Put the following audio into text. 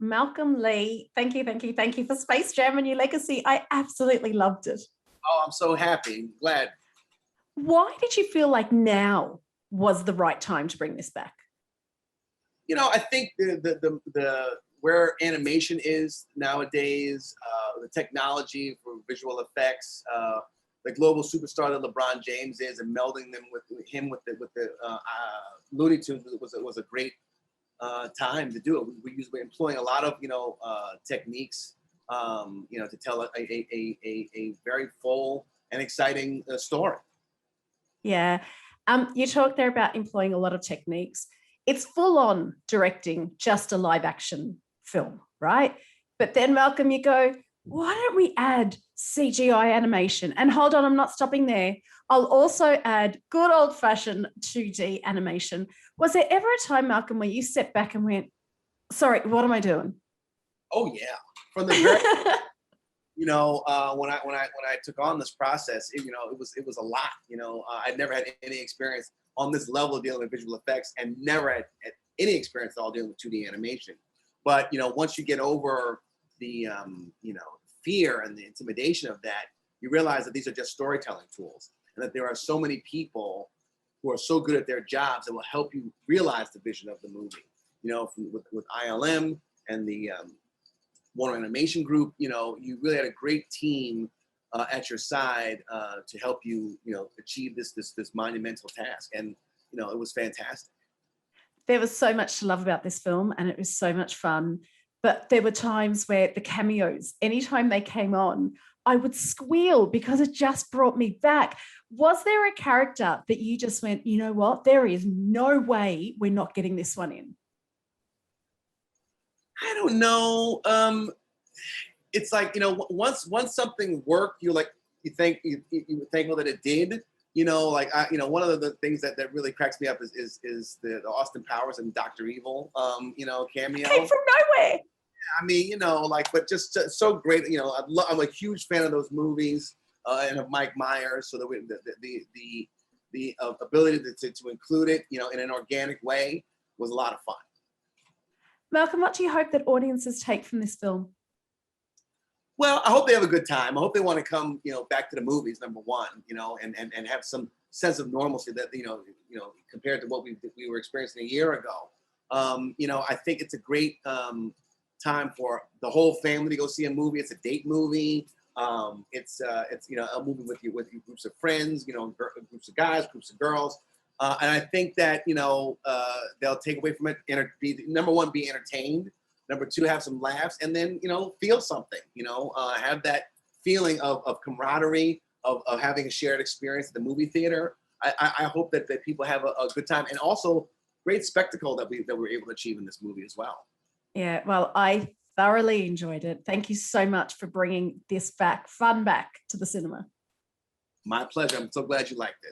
Malcolm Lee, thank you for Space Jam and Your Legacy. I absolutely loved it. Oh, I'm so happy. Glad. Why did you feel like now was the right time to bring this back? I think the where animation is nowadays, the technology for visual effects, the global superstar that LeBron James is, and melding them with him with the Looney Tunes was a great time to do it. We're employing a lot of techniques, to tell a very full and exciting story. Yeah. You talked there about employing a lot of techniques. It's full on directing just a live action film, right? But then, Malcolm, you go, why don't we add CGI animation? And hold on, I'm not stopping there. I'll also add good old fashioned 2D animation. Was there ever a time, Malcolm, where you stepped back and went, sorry, what am I doing? Oh yeah, from the very when I took on this process, it was a lot. I'd never had any experience on this level of dealing with visual effects, and never had any experience at all dealing with 2D animation. But once you get over the fear and the intimidation of that, you realize that these are just storytelling tools, and that there are so many people who are so good at their jobs that will help you realize the vision of the movie. With ILM and the Warner Animation Group, you really had a great team at your side to help you, achieve this monumental task, and it was fantastic. There was so much to love about this film, and it was so much fun. But there were times where the cameos, anytime they came on, I would squeal because it just brought me back. Was there a character that you just went, you know what, there is no way we're not getting this one in? I don't know. It's like, once something worked, you were thankful that it did. One of the things that really cracks me up is the Austin Powers and Dr. Evil, cameo. Came from nowhere. I mean, but just so great. I'm a huge fan of those movies and of Mike Myers. So the ability to include it, in an organic way was a lot of fun. Malcolm, what do you hope that audiences take from this film? Well, I hope they have a good time. I hope they want to come, back to the movies, number one, and have some sense of normalcy that, compared to what we were experiencing a year ago. I think it's a great time for the whole family to go see a movie. It's a date movie. It's a movie with groups of friends, groups of guys, groups of girls. And I think that, they'll take away from it, number one, be entertained. Number two, have some laughs, and then, feel something, have that feeling of camaraderie, of having a shared experience at the movie theater. I hope that people have a good time, and also great spectacle that we're able to achieve in this movie as well. Yeah, well, I thoroughly enjoyed it. Thank you so much for bringing this fun back to the cinema. My pleasure. I'm so glad you liked it.